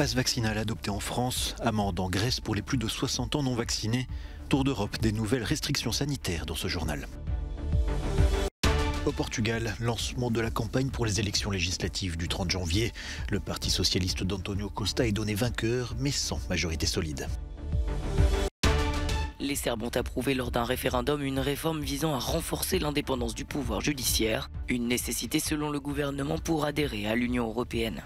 Passe vaccinal adopté en France, amende en Grèce pour les plus de 60 ans non vaccinés. Tour d'Europe, des nouvelles restrictions sanitaires dans ce journal. Au Portugal, lancement de la campagne pour les élections législatives du 30 janvier. Le parti socialiste d'António Costa est donné vainqueur, mais sans majorité solide. Les Serbes ont approuvé lors d'un référendum une réforme visant à renforcer l'indépendance du pouvoir judiciaire, une nécessité selon le gouvernement pour adhérer à l'Union européenne.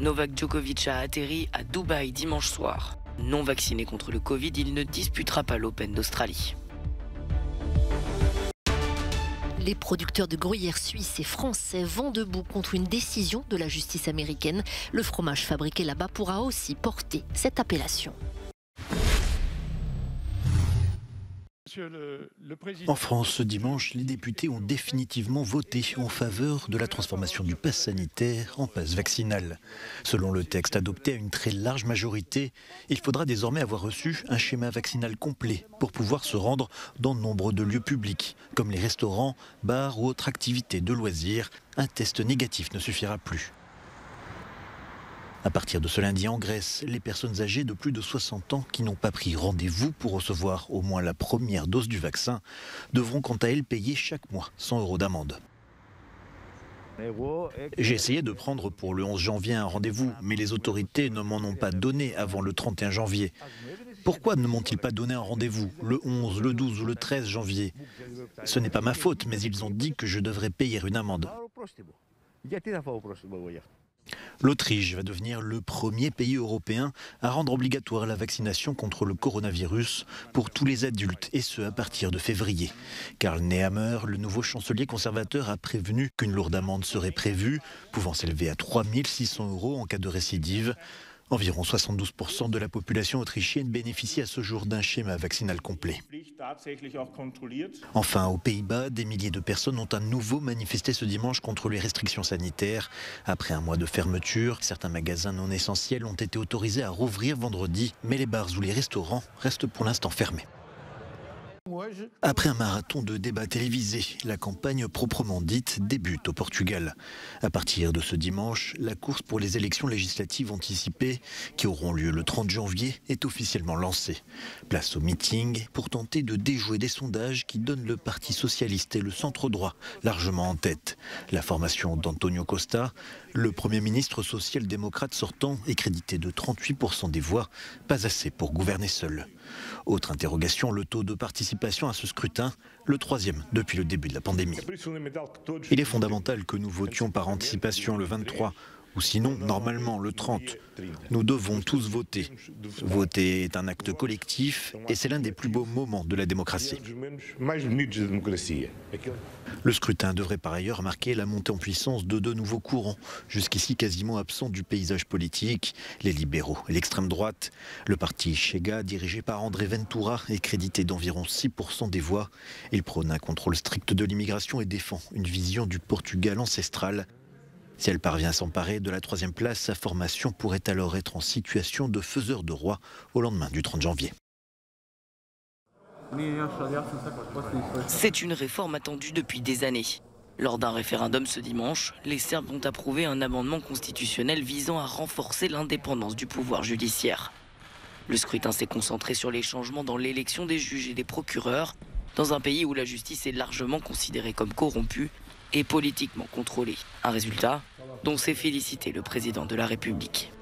Novak Djokovic a atterri à Dubaï dimanche soir. Non vacciné contre le Covid, il ne disputera pas l'Open d'Australie. Les producteurs de gruyère suisses et français vont debout contre une décision de la justice américaine. Le fromage fabriqué là-bas pourra aussi porter cette appellation. En France, ce dimanche, les députés ont définitivement voté en faveur de la transformation du pass sanitaire en pass vaccinal. Selon le texte adopté à une très large majorité, il faudra désormais avoir reçu un schéma vaccinal complet pour pouvoir se rendre dans nombre de lieux publics, comme les restaurants, bars ou autres activités de loisirs. Un test négatif ne suffira plus. À partir de ce lundi en Grèce, les personnes âgées de plus de 60 ans qui n'ont pas pris rendez-vous pour recevoir au moins la première dose du vaccin devront quant à elles payer chaque mois 100 € d'amende. J'ai essayé de prendre pour le 11 janvier un rendez-vous, mais les autorités ne m'en ont pas donné avant le 31 janvier. Pourquoi ne m'ont-ils pas donné un rendez-vous le 11, le 12 ou le 13 janvier? Ce n'est pas ma faute, mais ils ont dit que je devrais payer une amende. L'Autriche va devenir le premier pays européen à rendre obligatoire la vaccination contre le coronavirus pour tous les adultes, et ce à partir de février. Karl Nehammer, le nouveau chancelier conservateur, a prévenu qu'une lourde amende serait prévue, pouvant s'élever à 3 600 € en cas de récidive. Environ 72% de la population autrichienne bénéficie à ce jour d'un schéma vaccinal complet. Enfin, aux Pays-Bas, des milliers de personnes ont à nouveau manifesté ce dimanche contre les restrictions sanitaires. Après un mois de fermeture, certains magasins non essentiels ont été autorisés à rouvrir vendredi, mais les bars ou les restaurants restent pour l'instant fermés. Après un marathon de débats télévisés, la campagne proprement dite débute au Portugal. À partir de ce dimanche, la course pour les élections législatives anticipées, qui auront lieu le 30 janvier, est officiellement lancée. Place au meeting pour tenter de déjouer des sondages qui donnent le Parti socialiste et le centre-droit largement en tête. La formation d'António Costa, le Premier ministre social-démocrate sortant, est crédité de 38% des voix, pas assez pour gouverner seul. Autre interrogation, le taux de participation à ce scrutin, le troisième depuis le début de la pandémie. Il est fondamental que nous votions par anticipation le 23, ou sinon, normalement, le 30. Nous devons tous voter. Voter est un acte collectif et c'est l'un des plus beaux moments de la démocratie. Le scrutin devrait par ailleurs marquer la montée en puissance de deux nouveaux courants, jusqu'ici quasiment absents du paysage politique, les libéraux et l'extrême droite. Le parti Chega, dirigé par André Ventura, est crédité d'environ 6% des voix. Il prône un contrôle strict de l'immigration et défend une vision du Portugal ancestral. Si elle parvient à s'emparer de la troisième place, sa formation pourrait alors être en situation de faiseur de roi au lendemain du 30 janvier. C'est une réforme attendue depuis des années. Lors d'un référendum ce dimanche, les Serbes ont approuvé un amendement constitutionnel visant à renforcer l'indépendance du pouvoir judiciaire. Le scrutin s'est concentré sur les changements dans l'élection des juges et des procureurs, dans un pays où la justice est largement considérée comme corrompue et politiquement contrôlée. Un résultat dont s'est félicité le président de la République.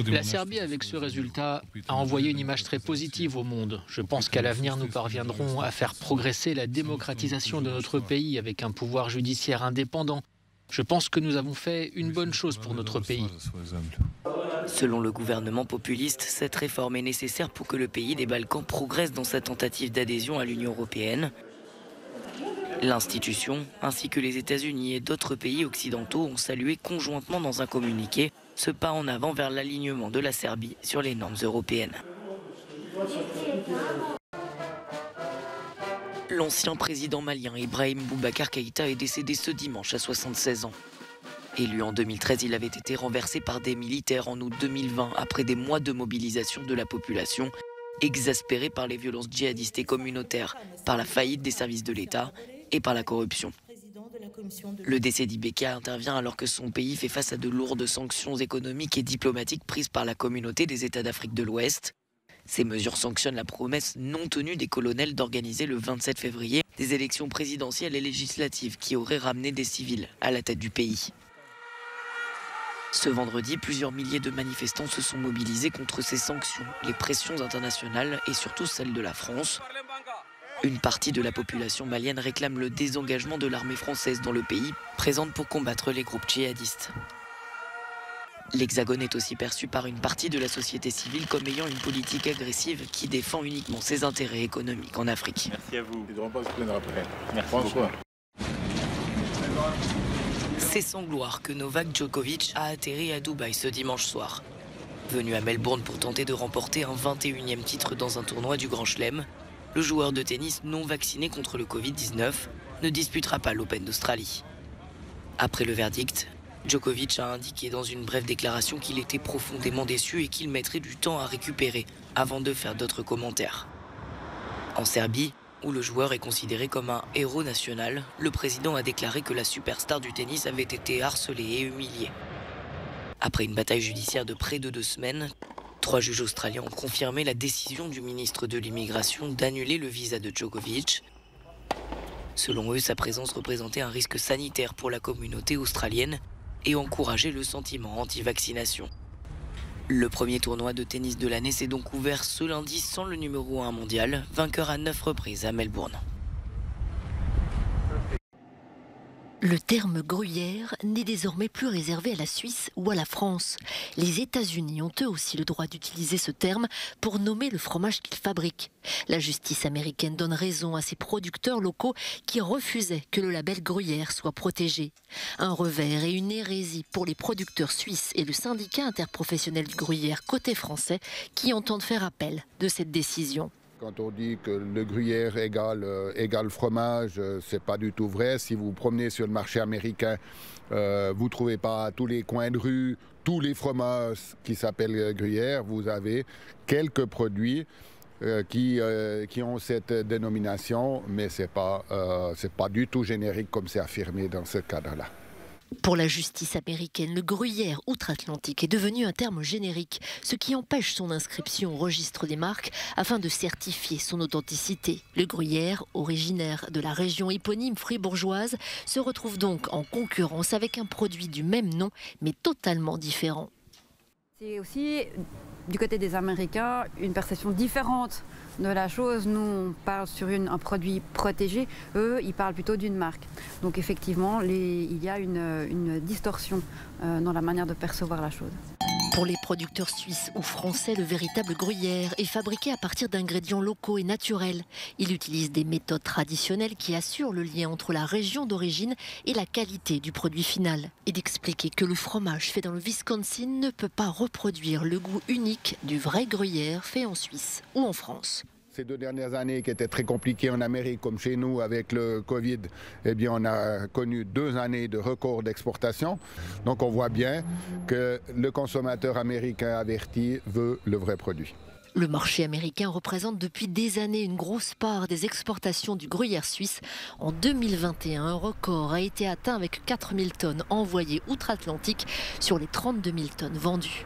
La Serbie, avec ce résultat, a envoyé une image très positive au monde. Je pense qu'à l'avenir, nous parviendrons à faire progresser la démocratisation de notre pays avec un pouvoir judiciaire indépendant. Je pense que nous avons fait une bonne chose pour notre pays. Selon le gouvernement populiste, cette réforme est nécessaire pour que le pays des Balkans progresse dans sa tentative d'adhésion à l'Union européenne. L'institution, ainsi que les États-Unis et d'autres pays occidentaux ont salué conjointement dans un communiqué ce pas en avant vers l'alignement de la Serbie sur les normes européennes. L'ancien président malien Ibrahim Boubacar Keïta est décédé ce dimanche à 76 ans. Élu en 2013, il avait été renversé par des militaires en août 2020 après des mois de mobilisation de la population, exaspérée par les violences djihadistes et communautaires, par la faillite des services de l'État et par la corruption. Le décès d'Ibeka intervient alors que son pays fait face à de lourdes sanctions économiques et diplomatiques prises par la communauté des États d'Afrique de l'Ouest. Ces mesures sanctionnent la promesse non tenue des colonels d'organiser le 27 février des élections présidentielles et législatives qui auraient ramené des civils à la tête du pays. Ce vendredi, plusieurs milliers de manifestants se sont mobilisés contre ces sanctions, les pressions internationales et surtout celles de la France. Une partie de la population malienne réclame le désengagement de l'armée française dans le pays, présente pour combattre les groupes djihadistes. L'Hexagone est aussi perçu par une partie de la société civile comme ayant une politique agressive qui défend uniquement ses intérêts économiques en Afrique. Merci à vous. Ils ne devront pas se plaindre après. Merci François. C'est sans gloire que Novak Djokovic a atterri à Dubaï ce dimanche soir. Venu à Melbourne pour tenter de remporter un 21e titre dans un tournoi du Grand Chelem, le joueur de tennis non vacciné contre le Covid-19 ne disputera pas l'Open d'Australie. Après le verdict, Djokovic a indiqué dans une brève déclaration qu'il était profondément déçu et qu'il mettrait du temps à récupérer avant de faire d'autres commentaires. En Serbie, où le joueur est considéré comme un héros national, le président a déclaré que la superstar du tennis avait été harcelée et humiliée. Après une bataille judiciaire de près de 2 semaines, 3 juges australiens ont confirmé la décision du ministre de l'Immigration d'annuler le visa de Djokovic. Selon eux, sa présence représentait un risque sanitaire pour la communauté australienne et encourageait le sentiment anti-vaccination. Le premier tournoi de tennis de l'année s'est donc ouvert ce lundi sans le numéro 1 mondial, vainqueur à 9 reprises à Melbourne. Le terme gruyère n'est désormais plus réservé à la Suisse ou à la France. Les États-Unis ont eux aussi le droit d'utiliser ce terme pour nommer le fromage qu'ils fabriquent. La justice américaine donne raison à ces producteurs locaux qui refusaient que le label gruyère soit protégé. Un revers et une hérésie pour les producteurs suisses et le syndicat interprofessionnel du gruyère côté français qui entendent faire appel de cette décision. Quand on dit que le gruyère égale fromage, c'est pas du tout vrai. Si vous vous promenez sur le marché américain, vous ne trouvez pas à tous les coins de rue tous les fromages qui s'appellent gruyère. Vous avez quelques produits qui ont cette dénomination, mais c'est pas du tout générique comme c'est affirmé dans ce cadre-là. Pour la justice américaine, le gruyère outre-Atlantique est devenu un terme générique, ce qui empêche son inscription au registre des marques afin de certifier son authenticité. Le gruyère, originaire de la région éponyme fribourgeoise, se retrouve donc en concurrence avec un produit du même nom, mais totalement différent. C'est aussi, du côté des Américains, une perception différente de la chose. Nous, on parle sur un produit protégé. Eux, ils parlent plutôt d'une marque. Donc effectivement, il y a une distorsion dans la manière de percevoir la chose. Pour les producteurs suisses ou français, le véritable gruyère est fabriqué à partir d'ingrédients locaux et naturels. Il utilise des méthodes traditionnelles qui assurent le lien entre la région d'origine et la qualité du produit final. Et d'expliquer que le fromage fait dans le Wisconsin ne peut pas reproduire le goût unique du vrai gruyère fait en Suisse ou en France. Ces 2 dernières années qui étaient très compliquées en Amérique comme chez nous avec le Covid, eh bien on a connu 2 années de record d'exportation. Donc on voit bien que le consommateur américain averti veut le vrai produit. Le marché américain représente depuis des années une grosse part des exportations du gruyère suisse. En 2021, un record a été atteint avec 4 000 tonnes envoyées outre-Atlantique sur les 32 000 tonnes vendues.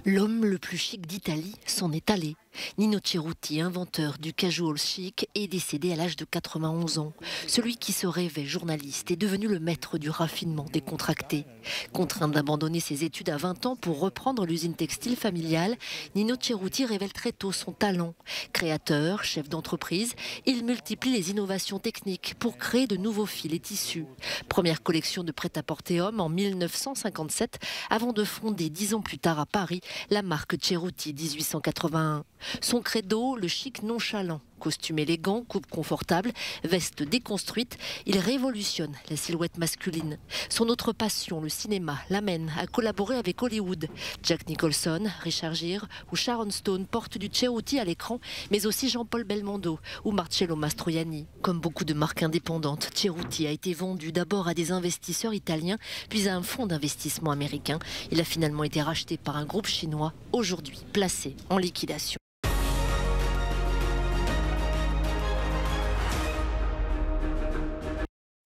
L'homme le plus chic d'Italie s'en est allé. Nino Cerruti, inventeur du casual chic, est décédé à l'âge de 91 ans. Celui qui se rêvait journaliste est devenu le maître du raffinement décontracté. Contraint d'abandonner ses études à 20 ans pour reprendre l'usine textile familiale, Nino Cerruti révèle très tôt son talent. Créateur, chef d'entreprise, il multiplie les innovations techniques pour créer de nouveaux fils et tissus. Première collection de prêt-à-porter homme en 1957, avant de fonder 10 ans plus tard à Paris la marque Cerruti 1881. Son credo, le chic nonchalant. Costume élégant, coupe confortable, veste déconstruite, il révolutionne la silhouette masculine. Son autre passion, le cinéma, l'amène à collaborer avec Hollywood. Jack Nicholson, Richard Gere ou Sharon Stone portent du Cerruti à l'écran, mais aussi Jean-Paul Belmondo ou Marcello Mastroianni. Comme beaucoup de marques indépendantes, Cerruti a été vendu d'abord à des investisseurs italiens, puis à un fonds d'investissement américain. Il a finalement été racheté par un groupe chinois, aujourd'hui placé en liquidation.